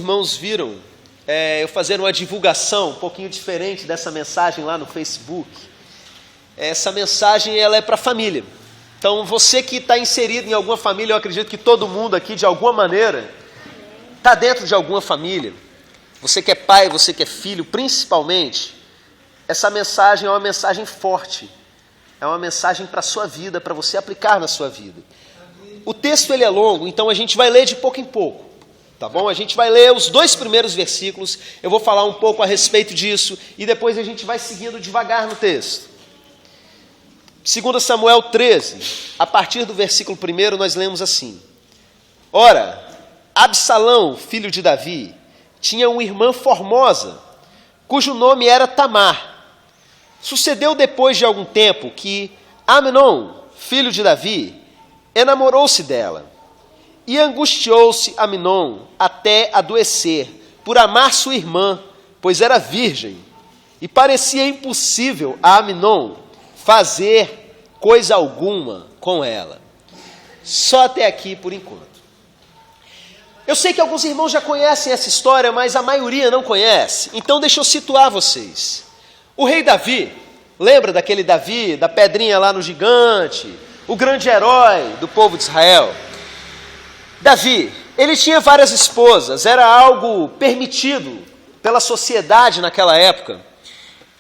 irmãos viram eu fazer uma divulgação um pouquinho diferente dessa mensagem lá no Facebook. Essa mensagem ela é para a família. Então você que está inserido em alguma família, eu acredito que todo mundo aqui de alguma maneira está dentro de alguma família. Você que é pai, você que é filho, principalmente, essa mensagem é uma mensagem forte. É uma mensagem para a sua vida, para você aplicar na sua vida. O texto ele é longo, então a gente vai ler de pouco em pouco, tá bom? A gente vai ler os 2 primeiros versículos, eu vou falar um pouco a respeito disso, e depois a gente vai seguindo devagar no texto. 2 Samuel 13, a partir do versículo 1, nós lemos assim: Ora, Absalão, filho de Davi, tinha uma irmã formosa, cujo nome era Tamar. Sucedeu depois de algum tempo que Amnon, filho de Davi, enamorou-se dela. E angustiou-se Amnon até adoecer, por amar sua irmã, pois era virgem. E parecia impossível a Amnon fazer coisa alguma com ela. Só até aqui por enquanto. Eu sei que alguns irmãos já conhecem essa história, mas a maioria não conhece. Então deixa eu situar vocês. O rei Davi, lembra daquele Davi, da pedrinha lá no gigante, o grande herói do povo de Israel? Davi, ele tinha várias esposas, era algo permitido pela sociedade naquela época.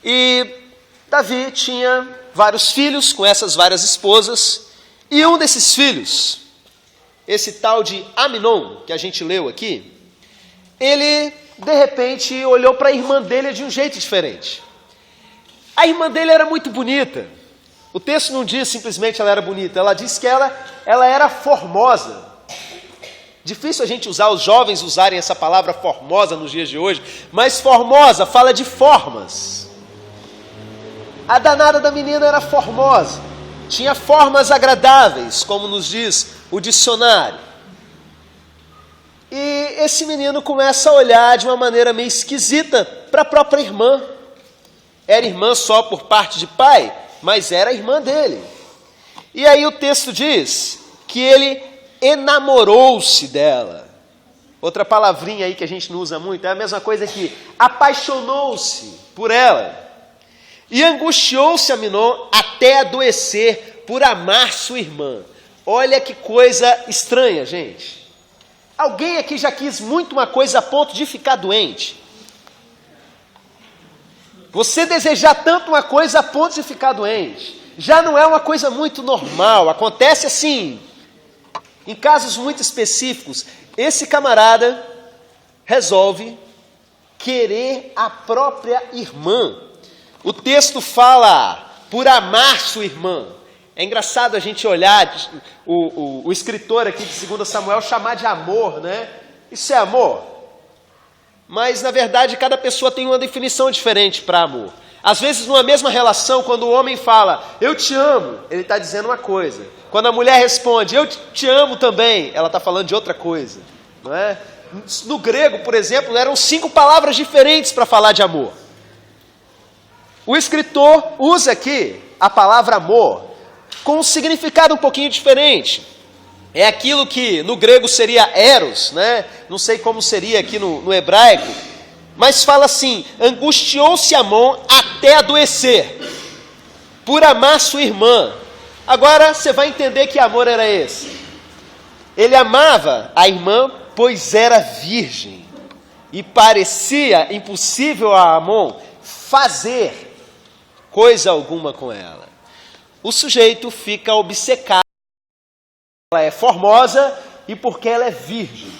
E Davi tinha vários filhos com essas várias esposas, e um desses filhos, esse tal de Amnon, que a gente leu aqui, ele de repente olhou para a irmã dele de um jeito diferente. A irmã dele era muito bonita. O texto não diz simplesmente ela era bonita, ela diz que ela era formosa. Difícil a gente usar, os jovens usarem essa palavra formosa nos dias de hoje, mas formosa fala de formas. A danada da menina era formosa, tinha formas agradáveis, como nos diz o dicionário. E esse menino começa a olhar de uma maneira meio esquisita para a própria irmã. Era irmã só por parte de pai, mas era a irmã dele. E aí o texto diz que ele enamorou-se dela. Outra palavrinha aí que a gente não usa muito, é a mesma coisa que apaixonou-se por ela. E angustiou-se Amnon até adoecer por amar sua irmã. Olha que coisa estranha, gente. Alguém aqui já quis muito uma coisa a ponto de ficar doente? Você desejar tanto uma coisa a ponto de ficar doente, já não é uma coisa muito normal, acontece assim, em casos muito específicos. Esse camarada resolve querer a própria irmã. O texto fala, por amar sua irmã. É engraçado a gente olhar o escritor aqui de 2 Samuel chamar de amor, né? Isso é amor? Mas, na verdade, cada pessoa tem uma definição diferente para amor. Às vezes, numa mesma relação, quando o homem fala, eu te amo, ele está dizendo uma coisa. Quando a mulher responde, eu te amo também, ela está falando de outra coisa. Não é? No grego, por exemplo, eram 5 palavras diferentes para falar de amor. O escritor usa aqui a palavra amor com um significado um pouquinho diferente. É aquilo que no grego seria eros, né? Não sei como seria aqui no hebraico, mas fala assim, angustiou-se Amnon até adoecer, por amar sua irmã. Agora você vai entender que amor era esse. Ele amava a irmã, pois era virgem, e parecia impossível a Amnon fazer coisa alguma com ela. O sujeito fica obcecado. Ela é formosa e porque ela é virgem.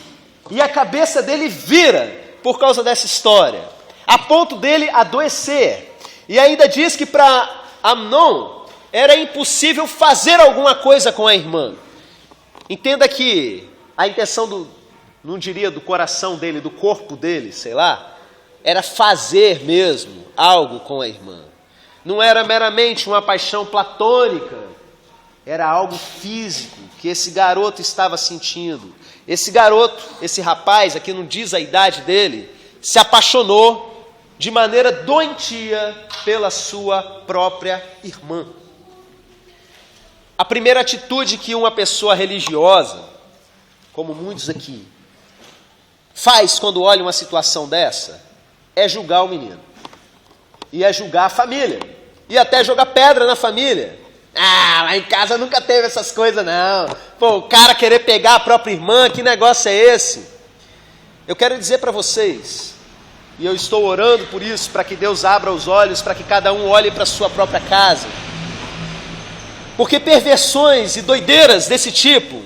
E a cabeça dele vira por causa dessa história, a ponto dele adoecer. E ainda diz que para Amnon era impossível fazer alguma coisa com a irmã. Entenda que a intenção não diria do coração dele, do corpo dele, sei lá, era fazer mesmo algo com a irmã. Não era meramente uma paixão platônica, era algo físico que esse garoto estava sentindo. Esse garoto, esse rapaz, aqui não diz a idade dele, se apaixonou de maneira doentia pela sua própria irmã. A primeira atitude que uma pessoa religiosa, como muitos aqui, faz quando olha uma situação dessa é julgar o menino. E é julgar a família. E até jogar pedra na família. Ah, lá em casa nunca teve essas coisas não. Pô, o cara querer pegar a própria irmã, que negócio é esse? Eu quero dizer para vocês, e eu estou orando por isso, para que Deus abra os olhos, para que cada um olhe para a sua própria casa. Porque perversões e doideiras desse tipo,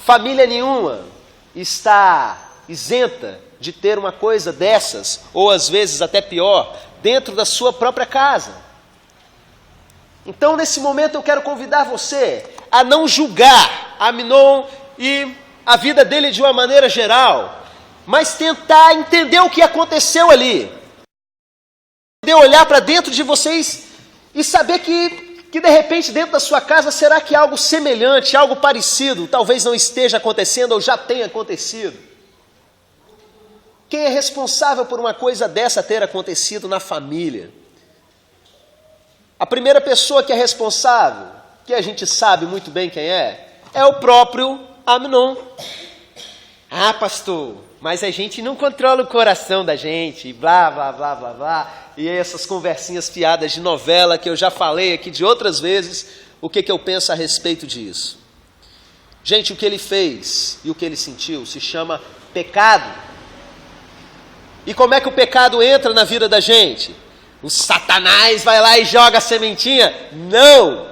família nenhuma está isenta de ter uma coisa dessas, ou às vezes até pior, dentro da sua própria casa. Então, nesse momento, eu quero convidar você a não julgar Amnon e a vida dele de uma maneira geral, mas tentar entender o que aconteceu ali. Olhar para dentro de vocês e saber que de repente dentro da sua casa, será que algo semelhante, algo parecido, talvez não esteja acontecendo ou já tenha acontecido? Quem é responsável por uma coisa dessa ter acontecido na família? A primeira pessoa que é responsável, que a gente sabe muito bem quem é o próprio Amnon. Ah, pastor, mas a gente não controla o coração da gente, e blá, blá, blá, blá, blá. E essas conversinhas fiadas de novela que eu já falei aqui de outras vezes, o que eu penso a respeito disso? Gente, o que ele fez e o que ele sentiu se chama pecado. E como é que o pecado entra na vida da gente? O Satanás vai lá e joga a sementinha? Não!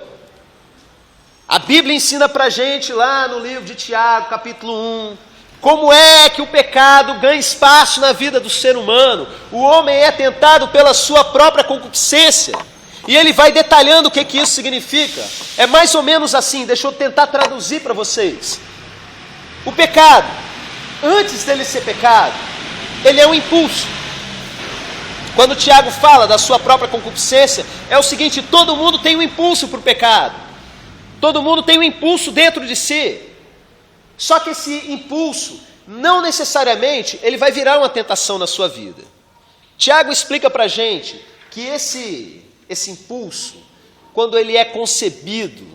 A Bíblia ensina pra gente lá no livro de Tiago, capítulo 1, como é que o pecado ganha espaço na vida do ser humano. O homem é tentado pela sua própria concupiscência. E ele vai detalhando o que isso significa. É mais ou menos assim, deixa eu tentar traduzir para vocês. O pecado, antes dele ser pecado, ele é um impulso. Quando Tiago fala da sua própria concupiscência, é o seguinte: todo mundo tem um impulso para o pecado. Todo mundo tem um impulso dentro de si. Só que esse impulso, não necessariamente, ele vai virar uma tentação na sua vida. Tiago explica para a gente que esse impulso, quando ele é concebido,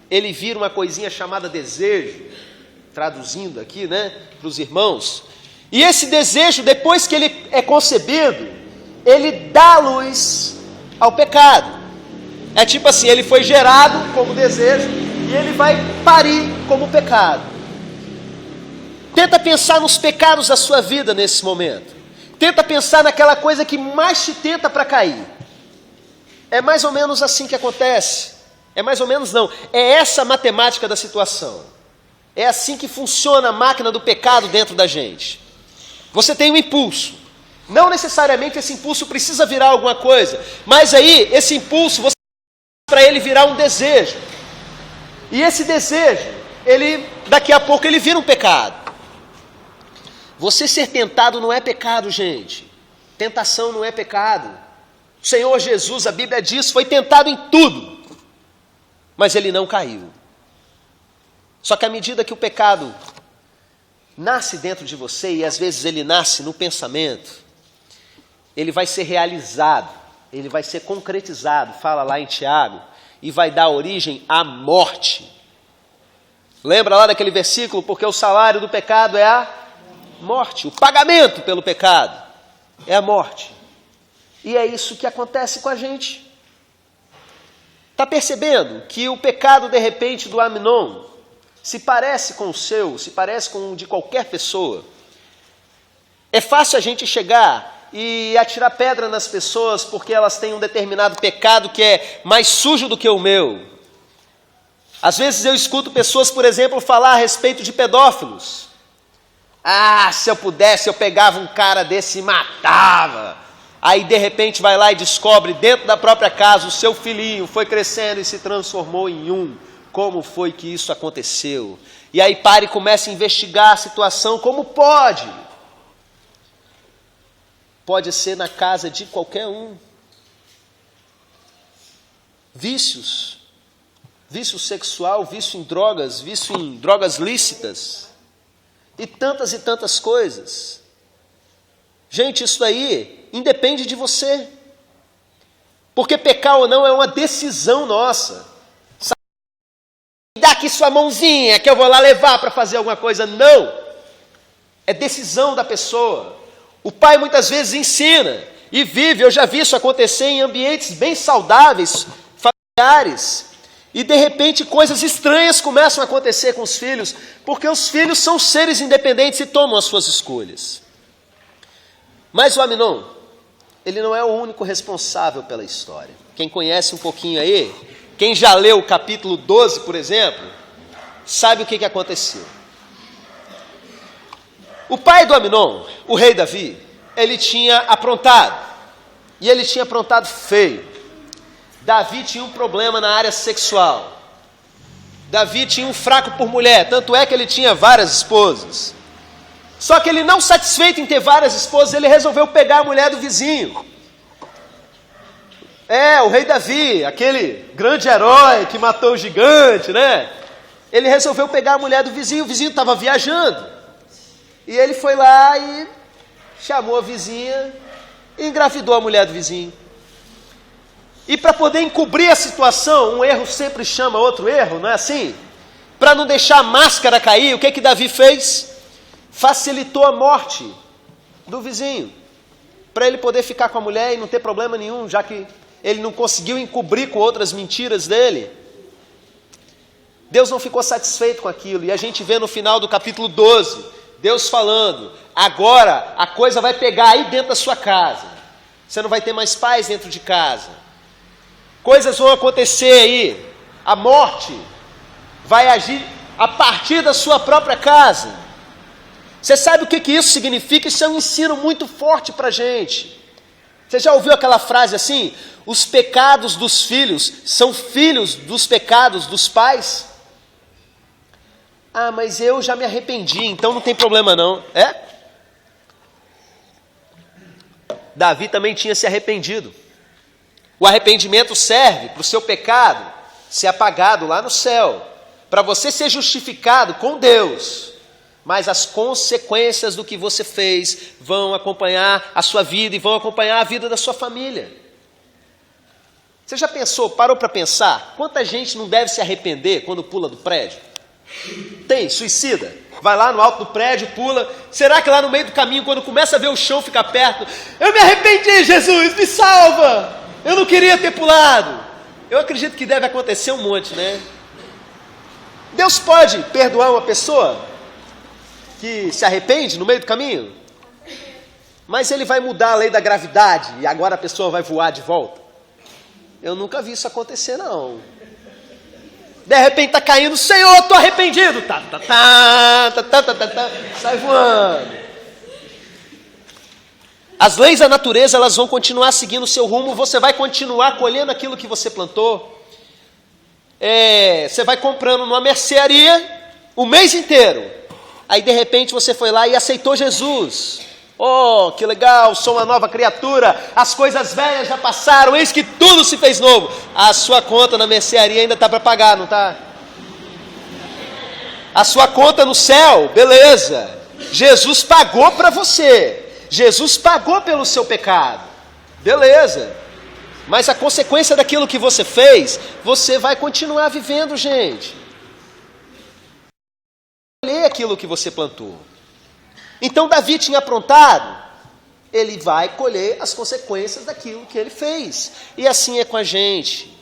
ele vira uma coisinha chamada desejo, traduzindo aqui, para os irmãos. E esse desejo, depois que ele é concebido, ele dá luz ao pecado. É tipo assim, ele foi gerado como desejo e ele vai parir como pecado. Tenta pensar nos pecados da sua vida nesse momento. Tenta pensar naquela coisa que mais te tenta para cair. É mais ou menos assim que acontece. É mais ou menos não. É essa a matemática da situação. É assim que funciona a máquina do pecado dentro da gente. Você tem um impulso. Não necessariamente esse impulso precisa virar alguma coisa. Mas aí, esse impulso, você para ele virar um desejo. E esse desejo, daqui a pouco ele vira um pecado. Você ser tentado não é pecado, gente. Tentação não é pecado. O Senhor Jesus, a Bíblia diz, foi tentado em tudo, mas ele não caiu. Só que à medida que o pecado nasce dentro de você, e às vezes ele nasce no pensamento, ele vai ser realizado, ele vai ser concretizado, fala lá em Tiago, e vai dar origem à morte. Lembra lá daquele versículo? Porque o salário do pecado é a morte. O pagamento pelo pecado é a morte. E é isso que acontece com a gente. Está percebendo que o pecado, de repente, do Amnon se parece com o seu, se parece com o de qualquer pessoa? É fácil a gente chegar e atirar pedra nas pessoas porque elas têm um determinado pecado que é mais sujo do que o meu. Às vezes eu escuto pessoas, por exemplo, falar a respeito de pedófilos. Ah, se eu pudesse, eu pegava um cara desse e matava. Aí de repente vai lá e descobre dentro da própria casa o seu filhinho foi crescendo e se transformou em um. Como foi que isso aconteceu? E aí para e começa a investigar a situação. Como pode? Pode ser na casa de qualquer um. Vícios. Vício sexual, vício em drogas lícitas. E tantas coisas. Gente, isso aí independe de você. Porque pecar ou não é uma decisão nossa. Dá aqui sua mãozinha que eu vou lá levar para fazer alguma coisa. Não. é decisão da pessoa. O pai muitas vezes ensina e vive, eu já vi isso acontecer em ambientes bem saudáveis, familiares, e de repente coisas estranhas começam a acontecer com os filhos, porque os filhos são seres independentes e tomam as suas escolhas. Mas o Amnon, ele não é o único responsável pela história. Quem conhece um pouquinho aí, quem já leu o capítulo 12, por exemplo, sabe o que aconteceu. O pai do Amnon, o rei Davi, ele tinha aprontado, e ele tinha aprontado feio. Davi tinha um problema na área sexual. Davi tinha um fraco por mulher, tanto é que ele tinha várias esposas. Só que ele, não satisfeito em ter várias esposas, ele resolveu pegar a mulher do vizinho. O rei Davi, aquele grande herói que matou o gigante, né? Ele resolveu pegar a mulher do vizinho, o vizinho estava viajando. E ele foi lá e chamou a vizinha e engravidou a mulher do vizinho. E para poder encobrir a situação, um erro sempre chama outro erro, não é assim? Para não deixar a máscara cair, o que Davi fez? Facilitou a morte do vizinho, para ele poder ficar com a mulher e não ter problema nenhum, já que ele não conseguiu encobrir com outras mentiras dele. Deus não ficou satisfeito com aquilo, e a gente vê no final do capítulo 12, Deus falando, agora a coisa vai pegar aí dentro da sua casa, você não vai ter mais paz dentro de casa, coisas vão acontecer aí, a morte vai agir a partir da sua própria casa. Você sabe o que isso significa? Isso é um ensino muito forte para a gente. Você já ouviu aquela frase assim? Os pecados dos filhos são filhos dos pecados dos pais? Ah, mas eu já me arrependi, então não tem problema não. Davi também tinha se arrependido. O arrependimento serve para o seu pecado ser apagado lá no céu, para você ser justificado com Deus. Mas as consequências do que você fez vão acompanhar a sua vida e vão acompanhar a vida da sua família. Você já parou para pensar, quanta gente não deve se arrepender quando pula do prédio? Tem, suicida, vai lá no alto do prédio, pula, será que lá no meio do caminho, quando começa a ver o chão ficar perto, eu me arrependi, Jesus, me salva, eu não queria ter pulado. Eu acredito que deve acontecer um monte, né? Deus pode perdoar uma pessoa que se arrepende no meio do caminho? Mas ele vai mudar a lei da gravidade e agora a pessoa vai voar de volta? Eu nunca vi isso acontecer, não. De repente está caindo, Senhor, estou arrependido. Sai voando. As leis da natureza, elas vão continuar seguindo o seu rumo, você vai continuar colhendo aquilo que você plantou. Você vai comprando numa mercearia o mês inteiro. Aí de repente você foi lá e aceitou Jesus. Oh, que legal, sou uma nova criatura, as coisas velhas já passaram, eis que tudo se fez novo. A sua conta na mercearia ainda está para pagar, não está? A sua conta no céu, beleza. Jesus pagou para você. Jesus pagou pelo seu pecado. Beleza. Mas a consequência daquilo que você fez, você vai continuar vivendo, gente. Colher aquilo que você plantou. Então Davi tinha aprontado, ele vai colher as consequências daquilo que ele fez. E assim é com a gente,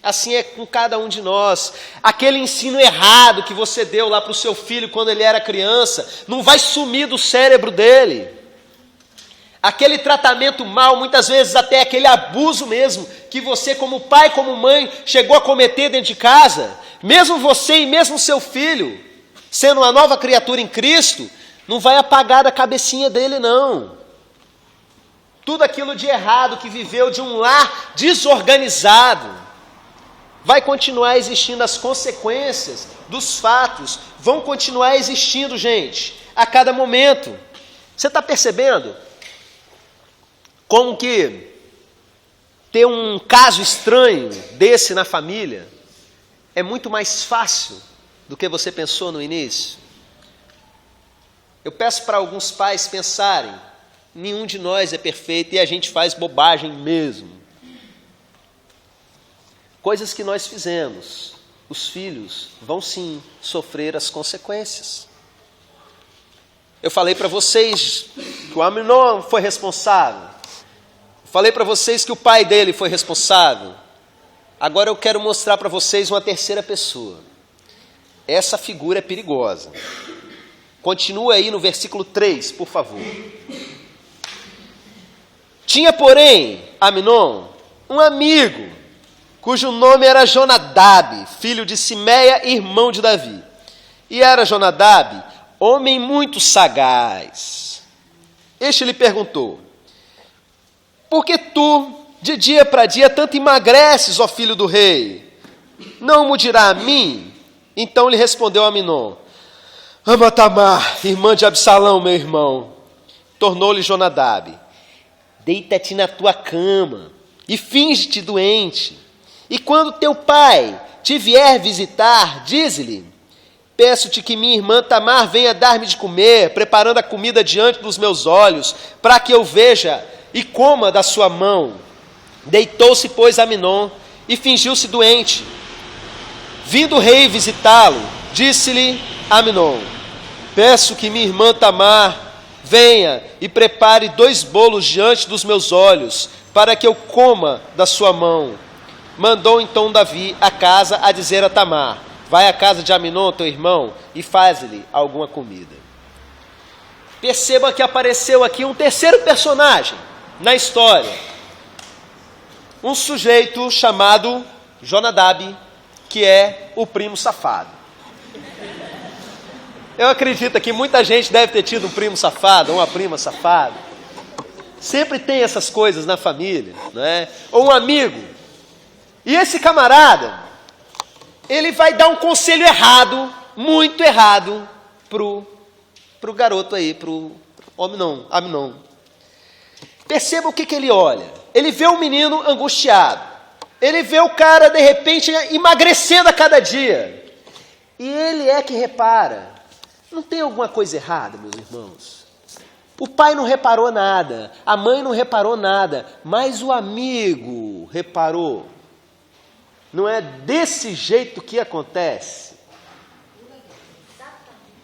assim é com cada um de nós. Aquele ensino errado que você deu lá para o seu filho quando ele era criança, não vai sumir do cérebro dele. Aquele tratamento mal, muitas vezes até aquele abuso mesmo, que você como pai, como mãe, chegou a cometer dentro de casa, mesmo você e mesmo seu filho, sendo uma nova criatura em Cristo, não vai apagar da cabecinha dele, não. Tudo aquilo de errado que viveu de um lar desorganizado, vai continuar existindo, as consequências dos fatos vão continuar existindo, gente, a cada momento. Você está percebendo como que ter um caso estranho desse na família é muito mais fácil do que você pensou no início? Eu peço para alguns pais pensarem, nenhum de nós é perfeito e a gente faz bobagem mesmo. Coisas que nós fizemos, os filhos vão sim sofrer as consequências. Eu falei para vocês que o Aminon foi responsável. Falei para vocês que o pai dele foi responsável. Agora eu quero mostrar para vocês uma terceira pessoa. Essa figura é perigosa. Continua aí no versículo 3, por favor. Tinha, porém, Aminon, um amigo, cujo nome era Jonadab, filho de Simeia, irmão de Davi. E era Jonadab, homem muito sagaz. Este lhe perguntou: por que tu, de dia para dia, tanto emagreces, ó filho do rei? Não me dirá a mim? Então lhe respondeu Aminon: ama Tamar, irmã de Absalão, meu irmão. Tornou-lhe Jonadab: deita-te na tua cama e finge-te doente. E quando teu pai te vier visitar, dize-lhe: peço-te que minha irmã Tamar venha dar-me de comer, preparando a comida diante dos meus olhos, para que eu veja e coma da sua mão. Deitou-se, pois, Aminon e fingiu-se doente. Vindo o rei visitá-lo, disse-lhe Aminon: peço que minha irmã Tamar venha e prepare 2 bolos diante dos meus olhos, para que eu coma da sua mão. Mandou então Davi a casa a dizer a Tamar: vai à casa de Aminon, teu irmão, e faz-lhe alguma comida. Perceba que apareceu aqui um terceiro personagem na história. Um sujeito chamado Jonadab, que é o primo safado. Eu acredito que muita gente deve ter tido um primo safado, ou uma prima safada. Sempre tem essas coisas na família, não é? Ou um amigo. E esse camarada, ele vai dar um conselho errado, muito errado, pro garoto aí, pro Aminon. Perceba o que ele olha. Ele vê o menino angustiado. Ele vê o cara, de repente, emagrecendo a cada dia. E ele é que repara: não tem alguma coisa errada, meus irmãos? O pai não reparou nada, a mãe não reparou nada, mas o amigo reparou. Não é desse jeito que acontece?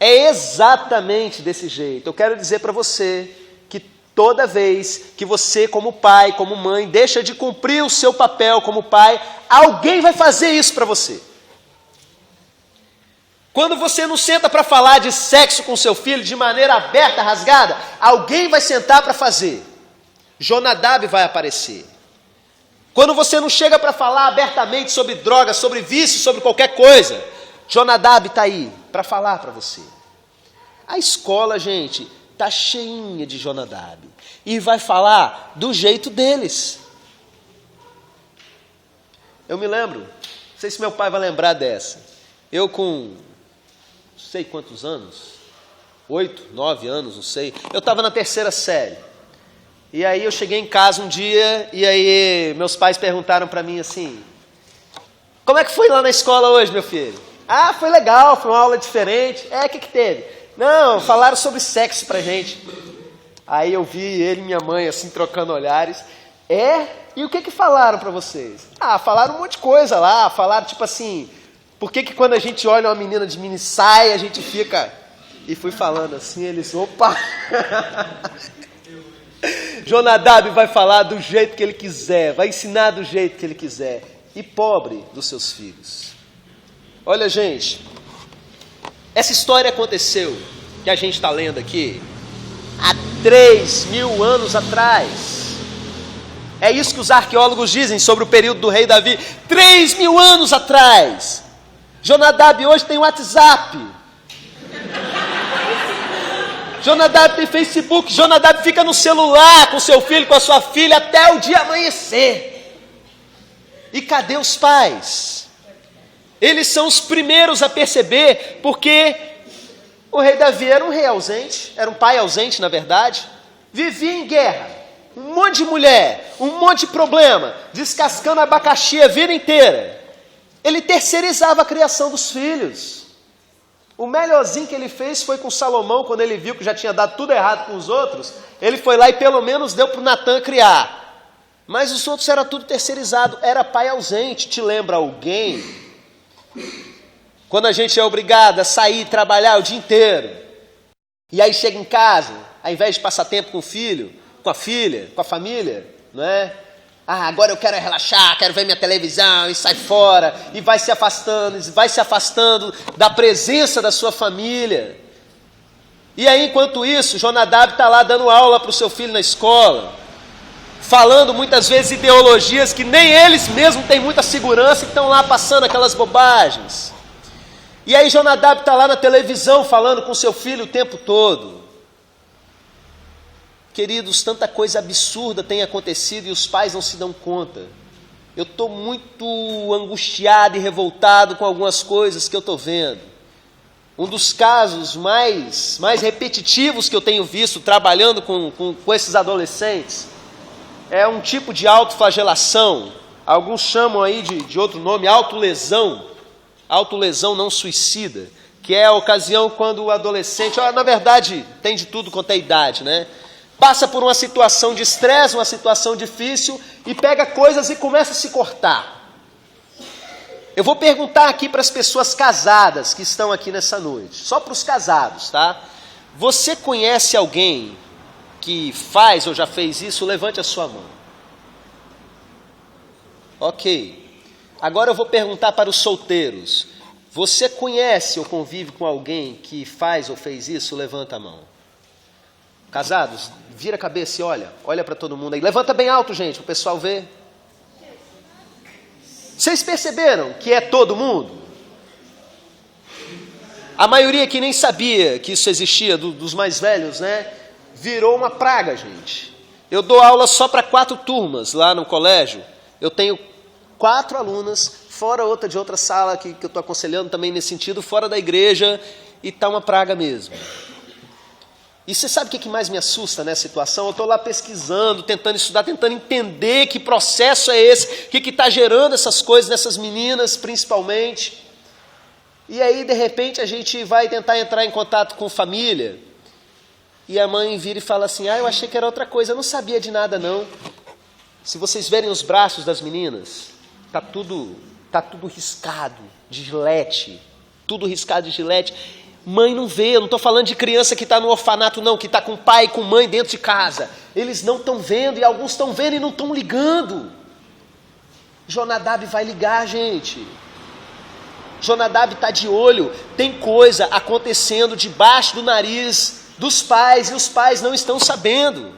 É exatamente desse jeito. Eu quero dizer para você que toda vez que você, como pai, como mãe, deixa de cumprir o seu papel como pai, alguém vai fazer isso para você. Quando você não senta para falar de sexo com seu filho de maneira aberta, rasgada, alguém vai sentar para fazer. Jonadab vai aparecer. Quando você não chega para falar abertamente sobre drogas, sobre vício, sobre qualquer coisa, Jonadab está aí para falar para você. A escola, gente, está cheinha de Jonadab. E vai falar do jeito deles. Eu me lembro, não sei se meu pai vai lembrar dessa. Eu com não sei quantos anos, 8, 9 anos, não sei. Eu estava na 3ª série. E aí eu cheguei em casa um dia, e aí meus pais perguntaram para mim assim: como é que foi lá na escola hoje, meu filho? Ah, foi legal, foi uma aula diferente. O que teve? Não, falaram sobre sexo pra gente. Aí eu vi ele e minha mãe assim trocando olhares. E o que falaram para vocês? Ah, falaram um monte de coisa lá, falaram tipo assim: por que quando a gente olha uma menina de mini saia, a gente fica... E fui falando assim, eles, opa! Jonadab vai falar do jeito que ele quiser, vai ensinar do jeito que ele quiser. E pobre dos seus filhos. Olha, gente, essa história aconteceu, que a gente está lendo aqui, há 3.000 anos atrás. É isso que os arqueólogos dizem sobre o período do rei Davi. 3.000 anos atrás. Jonadab hoje tem WhatsApp. Jonadab tem Facebook. Jonadab fica no celular com seu filho, com a sua filha, até o dia amanhecer. E cadê os pais? Eles são os primeiros a perceber, porque o rei Davi era um rei ausente, era um pai ausente, na verdade. Vivia em guerra, um monte de mulher, um monte de problema, descascando abacaxi a vida inteira. Ele terceirizava a criação dos filhos. O melhorzinho que ele fez foi com Salomão, quando ele viu que já tinha dado tudo errado com os outros, ele foi lá e pelo menos deu para o Natan criar. Mas os outros era tudo terceirizado, era pai ausente. Te lembra alguém? Quando a gente é obrigado a sair e trabalhar o dia inteiro, E aí chega em casa, ao invés de passar tempo com o filho, com a filha, com a família, não é? Ah, agora eu quero relaxar, quero ver minha televisão e sai fora. E vai se afastando da presença da sua família. E aí, enquanto isso, Jonadab está lá dando aula para o seu filho na escola, falando muitas vezes ideologias que nem eles mesmos têm muita segurança e estão lá passando aquelas bobagens. E aí Jonadab está lá na televisão falando com seu filho o tempo todo. Queridos, tanta coisa absurda tem acontecido e os pais não se dão conta. Eu estou muito angustiado e revoltado com algumas coisas que eu estou vendo. Um dos casos mais repetitivos que eu tenho visto trabalhando com esses adolescentes é um tipo de autoflagelação. Alguns chamam aí de outro nome, autolesão não suicida, que é a ocasião quando o adolescente, na verdade tem de tudo quanto é idade, né? Passa por uma situação de estresse, uma situação difícil e pega coisas e começa a se cortar. Eu vou perguntar aqui para as pessoas casadas que estão aqui nessa noite, só para os casados, tá? Você conhece alguém que faz ou já fez isso? Levante a sua mão. Ok. Agora eu vou perguntar para os solteiros. Você conhece ou convive com alguém que faz ou fez isso? Levanta a mão. Casados, vira a cabeça e olha para todo mundo aí. Levanta bem alto, gente, para o pessoal ver. Vocês perceberam que é todo mundo? A maioria que nem sabia que isso existia, dos mais velhos, né? Virou uma praga, gente. Eu dou aula só para 4 turmas lá no colégio. Eu tenho 4 alunas, fora outra de outra sala que eu estou aconselhando também nesse sentido, fora da igreja, e está uma praga mesmo. E você sabe o que mais me assusta nessa situação? Eu estou lá pesquisando, tentando estudar, tentando entender que processo é esse, o que está gerando essas coisas nessas meninas, principalmente. E aí, de repente, a gente vai tentar entrar em contato com família, e a mãe vira e fala assim, eu achei que era outra coisa, eu não sabia de nada não. Se vocês verem os braços das meninas, tá tudo riscado de gilete, tudo riscado de gilete. Mãe não vê, eu não estou falando de criança que está no orfanato não, que está com pai e com mãe dentro de casa. Eles não estão vendo e alguns estão vendo e não estão ligando. Jonadab vai ligar, gente. Jonadab está de olho, tem coisa acontecendo debaixo do nariz dos pais e os pais não estão sabendo.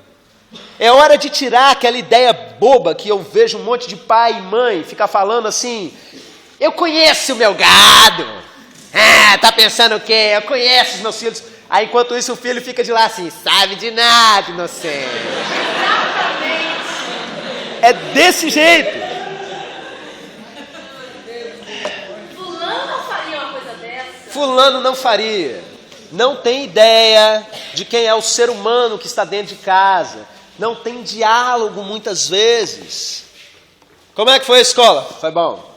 É hora de tirar aquela ideia boba que eu vejo um monte de pai e mãe ficar falando assim, eu conheço o meu gado. Tá pensando o quê? Eu conheço os meus filhos. Aí enquanto isso o filho fica de lá assim, sabe de nada, inocente. É desse jeito. Fulano não faria uma coisa dessa. Fulano não faria. Não tem ideia de quem é o ser humano que está dentro de casa. Não tem diálogo muitas vezes. Como é que foi a escola? Foi bom.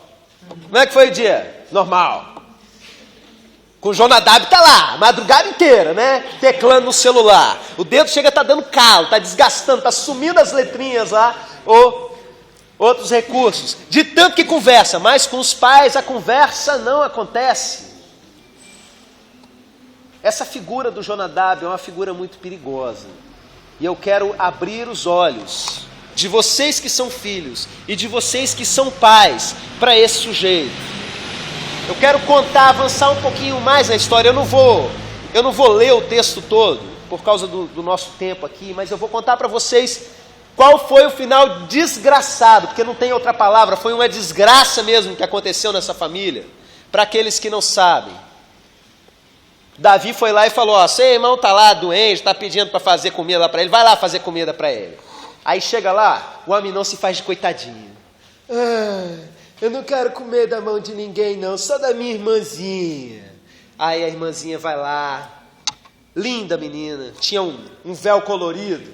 Como é que foi o dia? Normal. Com o Jonadab tá lá, a madrugada inteira, né? Teclando no celular. O dedo chega a estar dando calo, está desgastando, está sumindo as letrinhas lá, ou outros recursos. De tanto que conversa, mas com os pais a conversa não acontece. Essa figura do Jonadab é uma figura muito perigosa. E eu quero abrir os olhos de vocês que são filhos e de vocês que são pais para esse sujeito. Eu quero avançar um pouquinho mais na história. Eu não vou ler o texto todo, por causa do nosso tempo aqui, mas eu vou contar para vocês qual foi o final desgraçado, porque não tem outra palavra, foi uma desgraça mesmo que aconteceu nessa família, para aqueles que não sabem. Davi foi lá e falou, seu irmão está lá doente, está pedindo para fazer comida lá para ele, vai lá fazer comida para ele. Aí chega lá, o Aminon se faz de coitadinho. Eu não quero comer da mão de ninguém não, só da minha irmãzinha. Aí a irmãzinha vai lá, linda menina, tinha um véu colorido.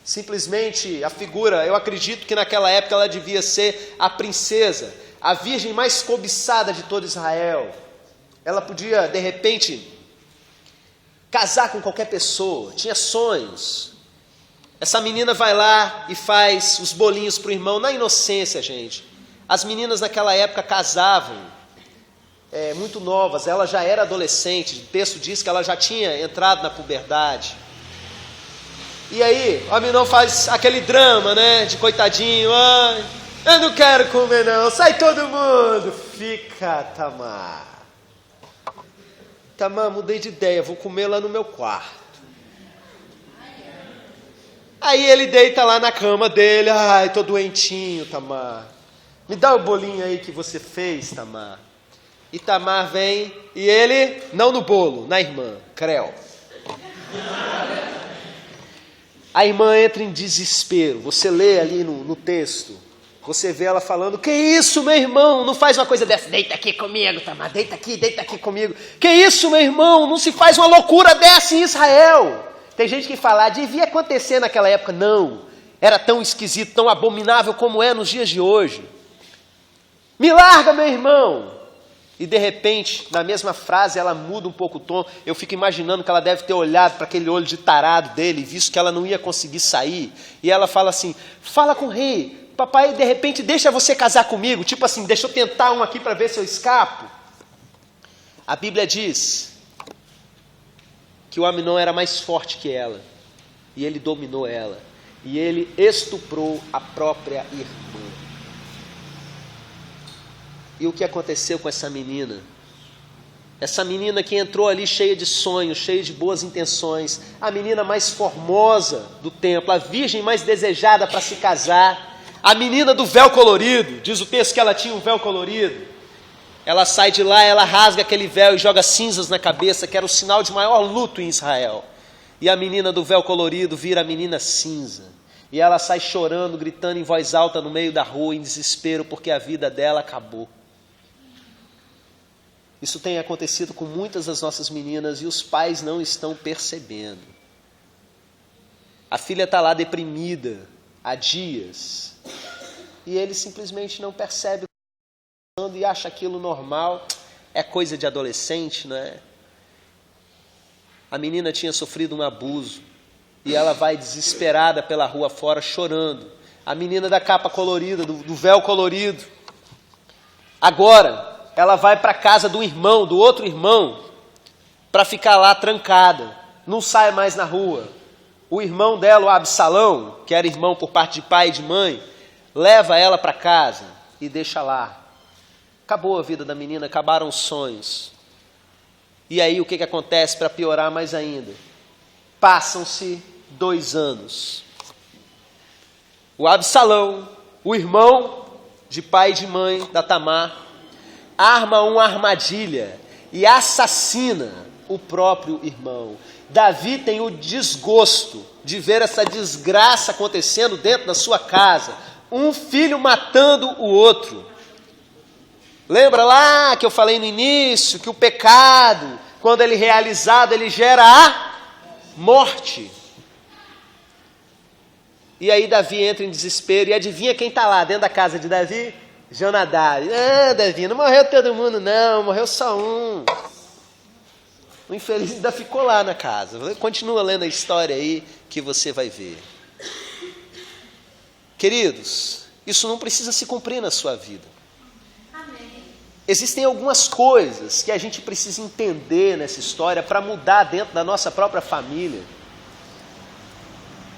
Simplesmente a figura, eu acredito que naquela época ela devia ser a princesa, a virgem mais cobiçada de todo Israel. Ela podia, de repente, casar com qualquer pessoa, tinha sonhos. Essa menina vai lá e faz os bolinhos para o irmão, na inocência, gente. As meninas naquela época casavam muito novas, ela já era adolescente, o texto diz que ela já tinha entrado na puberdade. E aí, o Aminon faz aquele drama, né, de coitadinho, ai, eu não quero comer não, sai todo mundo. Fica, Tamar. Tamar, mudei de ideia, vou comer lá no meu quarto. Aí ele deita lá na cama dele, ai, tô doentinho, Tamar. Me dá o bolinho aí que você fez, Tamar. E Tamar vem, e ele, não no bolo, na irmã, creu. A irmã entra em desespero. Você lê ali no texto, você vê ela falando, que isso, meu irmão, não faz uma coisa dessa, deita aqui comigo, Tamar, deita aqui comigo. Que isso, meu irmão, não se faz uma loucura dessa em Israel. Tem gente que fala, devia acontecer naquela época. Não, era tão esquisito, tão abominável como é nos dias de hoje. Me larga, meu irmão. E de repente, na mesma frase, ela muda um pouco o tom. Eu fico imaginando que ela deve ter olhado para aquele olho de tarado dele, visto que ela não ia conseguir sair. E ela fala assim, fala com o rei, papai de repente deixa você casar comigo. Tipo assim, deixa eu tentar um aqui para ver se eu escapo. A Bíblia diz que o Aminon era mais forte que ela. E ele dominou ela. E ele estuprou a própria irmã. E o que aconteceu com essa menina? Essa menina que entrou ali cheia de sonhos, cheia de boas intenções, a menina mais formosa do templo, a virgem mais desejada para se casar, a menina do véu colorido, diz o texto que ela tinha um véu colorido. Ela sai de lá, ela rasga aquele véu e joga cinzas na cabeça, que era o sinal de maior luto em Israel. E a menina do véu colorido vira a menina cinza. E ela sai chorando, gritando em voz alta no meio da rua, em desespero, porque a vida dela acabou. Isso tem acontecido com muitas das nossas meninas e os pais não estão percebendo. A filha está lá deprimida há dias e ele simplesmente não percebe e acha aquilo normal. É coisa de adolescente, não é? A menina tinha sofrido um abuso e ela vai desesperada pela rua fora chorando. A menina da capa colorida, do véu colorido. Agora ela vai para a casa do irmão, do outro irmão, para ficar lá trancada, não sai mais na rua. O irmão dela, o Absalão, que era irmão por parte de pai e de mãe, leva ela para casa e deixa lá. Acabou a vida da menina, acabaram os sonhos. E aí o que acontece para piorar mais ainda? Passam-se 2 anos. O Absalão, o irmão de pai e de mãe da Tamar, arma uma armadilha e assassina o próprio irmão. Davi tem o desgosto de ver essa desgraça acontecendo dentro da sua casa, um filho matando o outro. Lembra lá que eu falei no início que o pecado, quando ele é realizado, ele gera a morte. E aí Davi entra em desespero e adivinha quem está lá dentro da casa de Davi? Jonadab. Ah, Davi, não morreu todo mundo não, morreu só um. O infeliz ainda ficou lá na casa. Continua lendo a história aí que você vai ver. Queridos, isso não precisa se cumprir na sua vida. Amém. Existem algumas coisas que a gente precisa entender nessa história para mudar dentro da nossa própria família.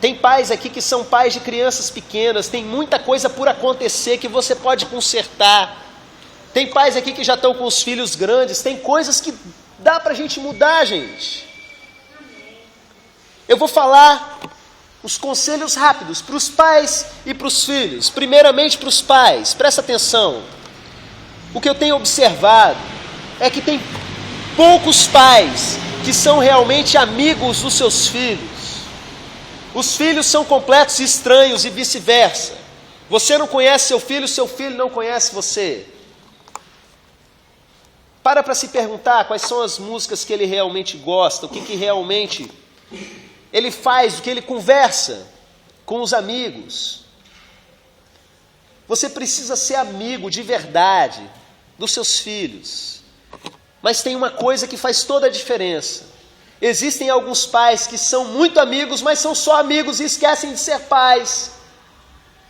Tem pais aqui que são pais de crianças pequenas, tem muita coisa por acontecer que você pode consertar. Tem pais aqui que já estão com os filhos grandes, tem coisas que dá para a gente mudar, gente. Eu vou falar os conselhos rápidos para os pais e para os filhos. Primeiramente para os pais, presta atenção. O que eu tenho observado é que tem poucos pais que são realmente amigos dos seus filhos. Os filhos são completos estranhos e vice-versa. Você não conhece seu filho não conhece você. Para se perguntar quais são as músicas que ele realmente gosta, o que realmente ele faz, o que ele conversa com os amigos. Você precisa ser amigo de verdade dos seus filhos. Mas tem uma coisa que faz toda a diferença. Existem alguns pais que são muito amigos, mas são só amigos e esquecem de ser pais.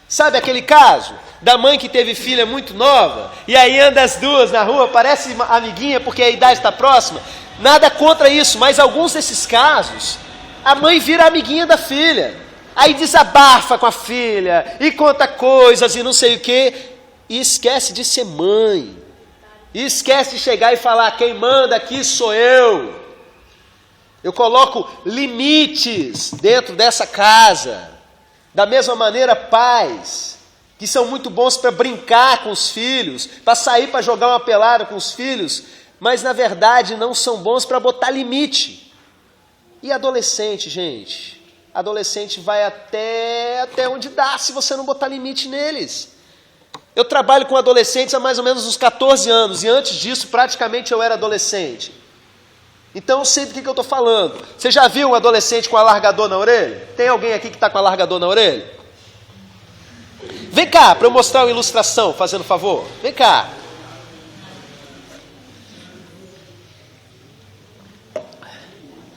Sabe aquele caso da mãe que teve filha muito nova, e aí anda as duas na rua, parece amiguinha porque a idade está próxima? Nada contra isso, mas alguns desses casos, a mãe vira amiguinha da filha, aí desabafa com a filha, e conta coisas e não sei o quê, e esquece de ser mãe, e esquece de chegar e falar, quem manda aqui sou eu. Eu coloco limites dentro dessa casa. Da mesma maneira, pais, que são muito bons para brincar com os filhos, para sair para jogar uma pelada com os filhos, mas na verdade não são bons para botar limite. E adolescente, gente? Adolescente vai até onde dá se você não botar limite neles. Eu trabalho com adolescentes há mais ou menos uns 14 anos, e antes disso praticamente eu era adolescente. Então eu sei do que eu estou falando. Você já viu um adolescente com alargador na orelha? Tem alguém aqui que está com alargador na orelha? Vem cá, para eu mostrar uma ilustração, fazendo favor. Vem cá.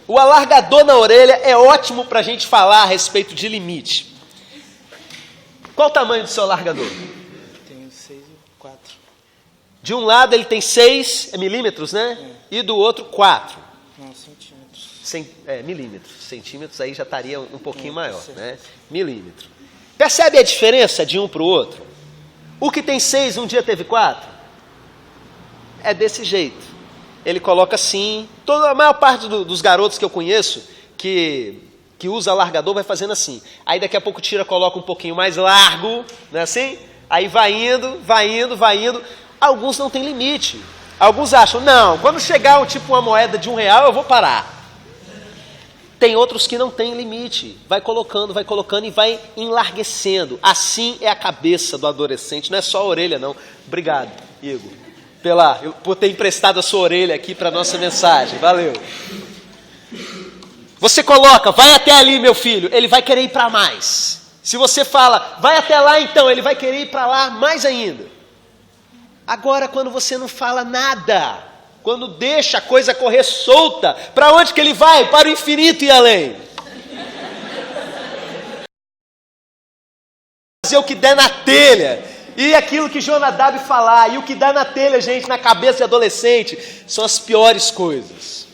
O alargador na orelha é ótimo para a gente falar a respeito de limite. Qual o tamanho do seu alargador? Tenho 6 e 4. De um lado ele tem 6 milímetros, né? E do outro 4. Não, centímetros. Milímetros. Centímetros aí já estaria um pouquinho maior, né? Milímetro. Percebe a diferença de um para o outro? O que tem 6 um dia teve 4? É desse jeito. Ele coloca assim. A maior parte dos garotos que eu conheço que usa alargador vai fazendo assim. Aí daqui a pouco tira, coloca um pouquinho mais largo, não é assim? Aí vai indo. Alguns não tem limite. Alguns acham, não, quando chegar uma moeda de R$1 eu vou parar. Tem outros que não tem limite. Vai colocando e vai enlarguecendo. Assim é a cabeça do adolescente, não é só a orelha não. Obrigado, Igor, por ter emprestado a sua orelha aqui para a nossa mensagem. Valeu. Você coloca, vai até ali meu filho, ele vai querer ir para mais. Se você fala, vai até lá então, ele vai querer ir para lá mais ainda. Agora, quando você não fala nada, quando deixa a coisa correr solta, para onde que ele vai? Para o infinito e além. Fazer o que der na telha. E aquilo que Jonadab falar, e o que dá na telha, gente, na cabeça de adolescente, são as piores coisas.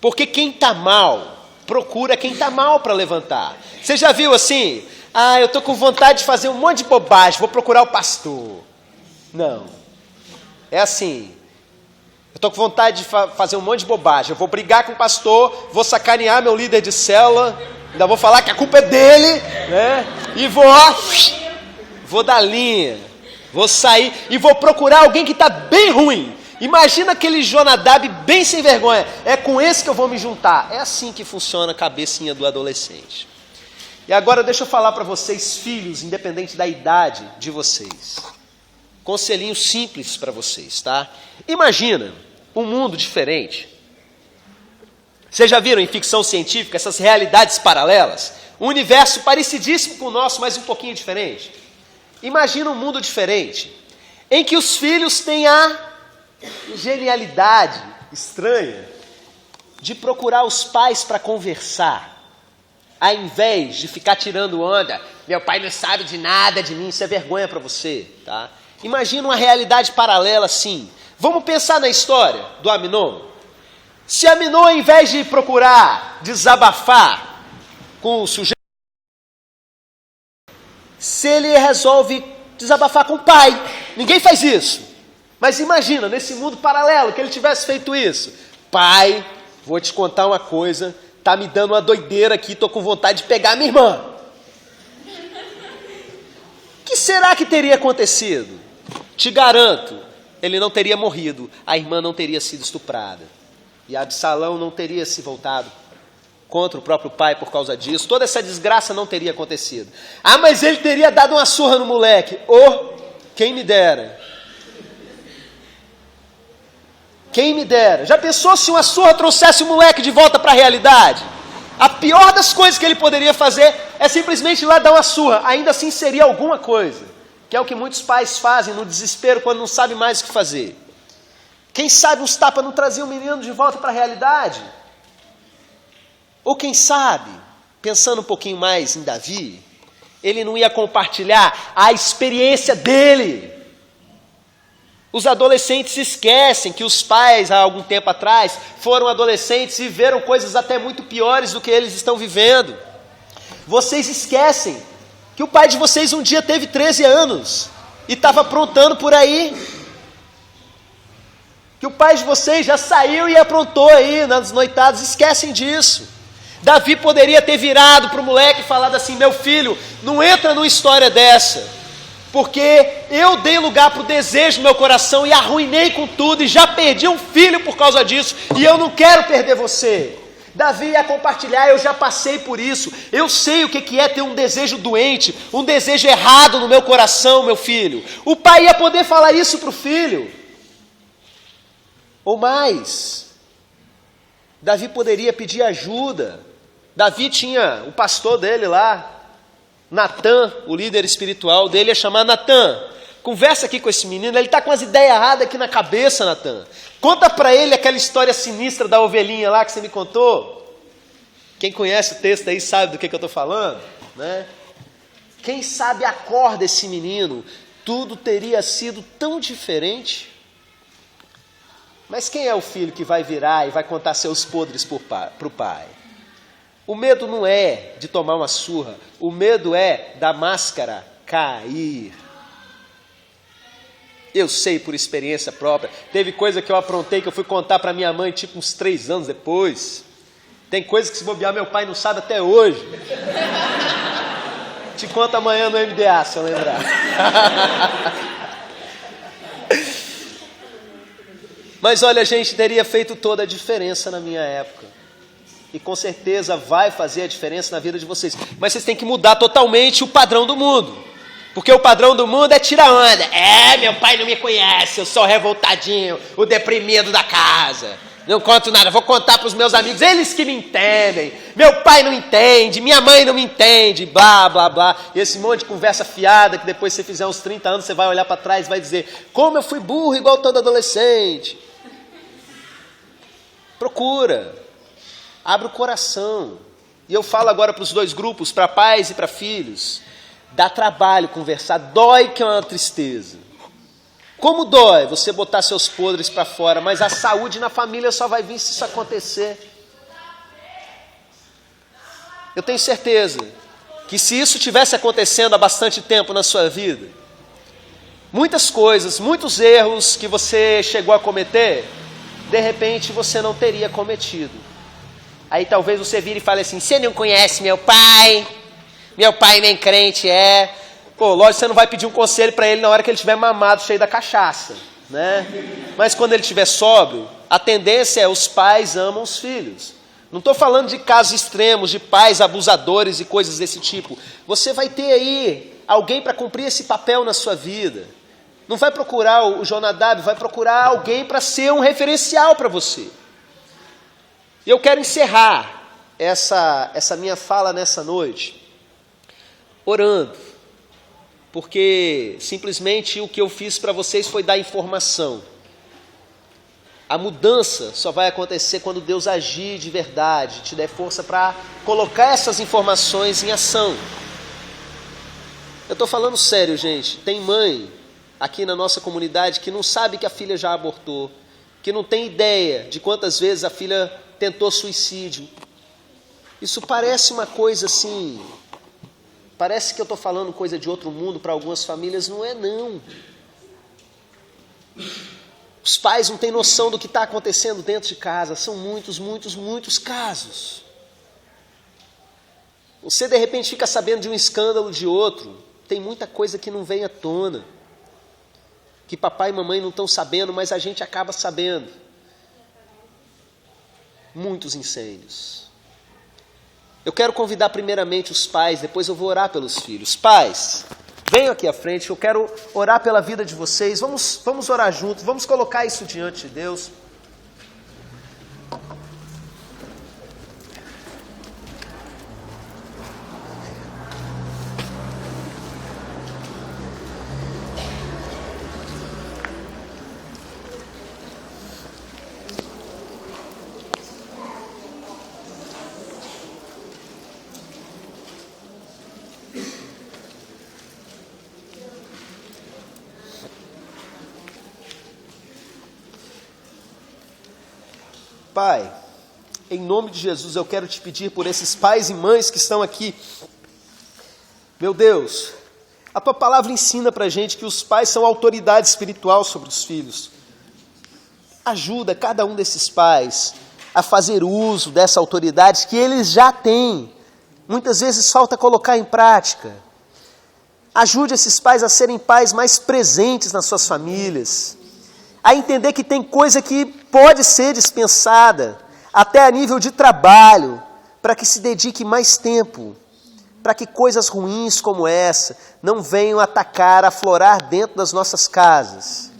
Porque quem está mal, procura quem está mal para levantar. Você já viu assim? Eu estou com vontade de fazer um monte de bobagem, vou procurar o pastor. Não. É assim, eu estou com vontade de fazer um monte de bobagem, eu vou brigar com o pastor, vou sacanear meu líder de célula, ainda vou falar que a culpa é dele, né? E vou dar linha, vou sair e vou procurar alguém que está bem ruim. Imagina aquele Jonadab bem sem vergonha, é com esse que eu vou me juntar. É assim que funciona a cabecinha do adolescente. E agora deixa eu falar para vocês, filhos, independente da idade de vocês. Conselhinho simples para vocês, tá? Imagina um mundo diferente. Vocês já viram em ficção científica essas realidades paralelas? Um universo parecidíssimo com o nosso, mas um pouquinho diferente. Imagina um mundo diferente, em que os filhos têm a genialidade estranha de procurar os pais para conversar, ao invés de ficar tirando onda. Meu pai não sabe de nada de mim, isso é vergonha para você, tá? Imagina uma realidade paralela assim. Vamos pensar na história do Aminon. Se Aminon, ao invés de procurar desabafar com o sujeito, se ele resolve desabafar com o pai. Ninguém faz isso. Mas imagina, nesse mundo paralelo, que ele tivesse feito isso. Pai, vou te contar uma coisa, tá me dando uma doideira aqui, tô com vontade de pegar minha irmã. O que será que teria acontecido? Te garanto, ele não teria morrido, a irmã não teria sido estuprada. E Absalão não teria se voltado contra o próprio pai por causa disso. Toda essa desgraça não teria acontecido. Mas ele teria dado uma surra no moleque. Quem me dera. Quem me dera. Já pensou se uma surra trouxesse o moleque de volta para a realidade? A pior das coisas que ele poderia fazer é simplesmente ir lá dar uma surra. Ainda assim seria alguma coisa. Que é o que muitos pais fazem no desespero quando não sabem mais o que fazer. Quem sabe uns tapas não traziam o menino de volta para a realidade? Ou quem sabe, pensando um pouquinho mais em Davi, Ele não ia compartilhar a experiência dele. Os adolescentes esquecem que os pais, há algum tempo atrás, foram adolescentes e viveram coisas até muito piores do que eles estão vivendo. Vocês esquecem que o pai de vocês um dia teve 13 anos e estava aprontando por aí. Que o pai de vocês já saiu e aprontou aí nas noitadas, esquecem disso. Davi poderia ter virado para o moleque e falado assim: meu filho, não entra numa história dessa, porque eu dei lugar para o desejo do meu coração e arruinei com tudo, e já perdi um filho por causa disso, e eu não quero perder você. Davi ia compartilhar: eu já passei por isso, eu sei o que é ter um desejo doente, um desejo errado no meu coração, meu filho. O pai ia poder falar isso para o filho. Ou mais, Davi poderia pedir ajuda. Davi tinha o pastor dele lá, Natan, o líder espiritual dele, ia chamar Natan. Conversa aqui com esse menino, ele está com as ideias erradas aqui na cabeça, Natan. Conta para ele aquela história sinistra da ovelhinha lá que você me contou. Quem conhece o texto aí sabe do que eu estou falando, né? Quem sabe acorda esse menino, tudo teria sido tão diferente. Mas quem é o filho que vai virar e vai contar seus podres para o pai? O medo não é de tomar uma surra, o medo é da máscara cair. Eu sei por experiência própria, teve coisa que eu aprontei que eu fui contar para minha mãe tipo uns 3 anos depois. Tem coisa que se bobear meu pai não sabe até hoje. Te conto amanhã no MDA, se eu lembrar. Mas olha, gente, teria feito toda a diferença na minha época. E com certeza vai fazer a diferença na vida de vocês. Mas vocês têm que mudar totalmente o padrão do mundo. Porque o padrão do mundo é tirar onda. Meu pai não me conhece, eu sou o revoltadinho, o deprimido da casa. Não conto nada, vou contar para os meus amigos, eles que me entendem. Meu pai não entende, minha mãe não me entende, blá, blá, blá. E esse monte de conversa fiada que depois você fizer uns 30 anos, você vai olhar para trás e vai dizer: como eu fui burro igual todo adolescente. Procura. Abre o coração. E eu falo agora para os 2 grupos, para pais e para filhos. Dá trabalho conversar, dói que é uma tristeza. Como dói você botar seus podres para fora, mas a saúde na família só vai vir se isso acontecer. Eu tenho certeza que se isso tivesse acontecendo há bastante tempo na sua vida, muitas coisas, muitos erros que você chegou a cometer, de repente você não teria cometido. Aí talvez você vire e fale assim: você não conhece meu pai nem crente é. Pô, lógico, você não vai pedir um conselho para ele na hora que ele estiver mamado, cheio da cachaça, né? Mas quando ele estiver sóbrio, a tendência é: os pais amam os filhos. Não estou falando de casos extremos, de pais abusadores e coisas desse tipo. Você vai ter aí alguém para cumprir esse papel na sua vida. Não vai procurar o Jonadab, vai procurar alguém para ser um referencial para você. E eu quero encerrar essa minha fala nessa noite orando, porque simplesmente o que eu fiz para vocês foi dar informação. A mudança só vai acontecer quando Deus agir de verdade, te der força para colocar essas informações em ação. Eu estou falando sério, gente. Tem mãe aqui na nossa comunidade que não sabe que a filha já abortou, que não tem ideia de quantas vezes a filha tentou suicídio. Isso parece uma coisa assim, parece que eu estou falando coisa de outro mundo para algumas famílias, não é não. Os pais não têm noção do que está acontecendo dentro de casa, são muitos casos. Você de repente fica sabendo de um escândalo de outro, tem muita coisa que não vem à tona, que papai e mamãe não estão sabendo, mas a gente acaba sabendo. Muitos incêndios. Eu quero convidar primeiramente os pais, depois eu vou orar pelos filhos. Pais, venham aqui à frente, eu quero orar pela vida de vocês. Vamos orar juntos, vamos colocar isso diante de Deus. Pai, em nome de Jesus, eu quero te pedir por esses pais e mães que estão aqui. Meu Deus, a tua palavra ensina pra gente que os pais são autoridade espiritual sobre os filhos. Ajuda cada um desses pais a fazer uso dessa autoridade que eles já têm. Muitas vezes falta colocar em prática. Ajude esses pais a serem pais mais presentes nas suas famílias, a entender que tem coisa que pode ser dispensada, até a nível de trabalho, para que se dedique mais tempo, para que coisas ruins como essa não venham atacar, aflorar dentro das nossas casas.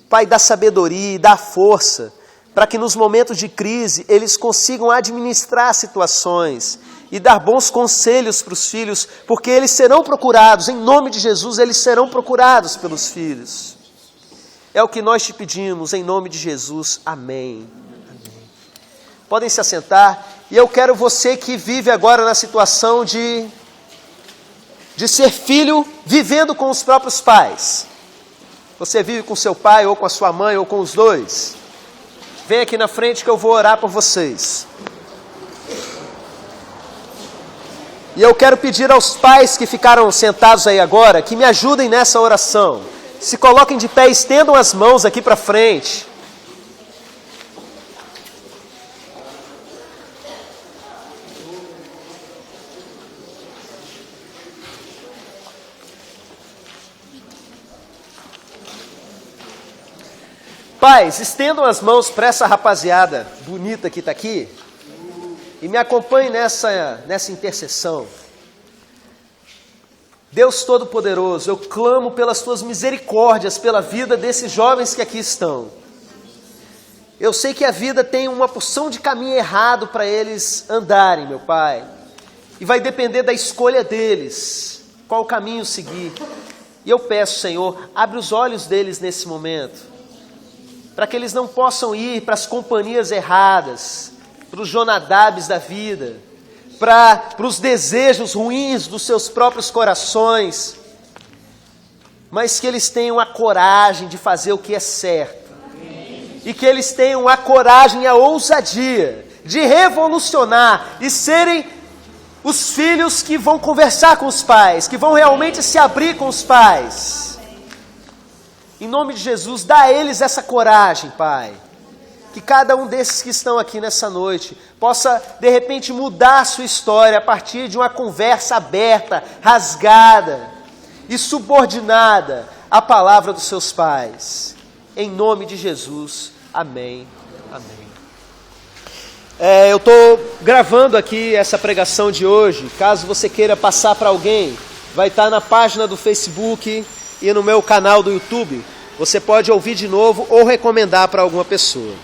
Pai, dá sabedoria e dá força, para que nos momentos de crise eles consigam administrar situações e dar bons conselhos para os filhos, porque eles serão procurados, em nome de Jesus, eles serão procurados pelos filhos. É o que nós te pedimos, em nome de Jesus. Amém. Amém. Podem se assentar, e eu quero você que vive agora na situação de ser filho vivendo com os próprios pais. Você vive com seu pai, ou com a sua mãe, ou com os dois. Vem aqui na frente que eu vou orar por vocês. E eu quero pedir aos pais que ficaram sentados aí agora, que me ajudem nessa oração. Se coloquem de pé, estendam as mãos aqui para frente. Pais, estendam as mãos para essa rapaziada bonita que está aqui. E me acompanhe nessa intercessão. Deus Todo-Poderoso, eu clamo pelas tuas misericórdias, pela vida desses jovens que aqui estão. Eu sei que a vida tem uma porção de caminho errado para eles andarem, meu Pai. E vai depender da escolha deles, qual caminho seguir. E eu peço, Senhor, abre os olhos deles nesse momento, para que eles não possam ir para as companhias erradas, para os Jonadabes da vida, para os desejos ruins dos seus próprios corações, mas que eles tenham a coragem de fazer o que é certo, e que eles tenham a coragem e a ousadia de revolucionar e serem os filhos que vão conversar com os pais, que vão realmente se abrir com os pais. Em nome de Jesus, dá a eles essa coragem, Pai. Que cada um desses que estão aqui nessa noite possa, de repente, mudar a sua história a partir de uma conversa aberta, rasgada e subordinada à palavra dos seus pais. Em nome de Jesus. Amém. Amém. Eu estou gravando aqui essa pregação de hoje. Caso você queira passar para alguém, vai estar na página do Facebook e no meu canal do YouTube. Você pode ouvir de novo ou recomendar para alguma pessoa.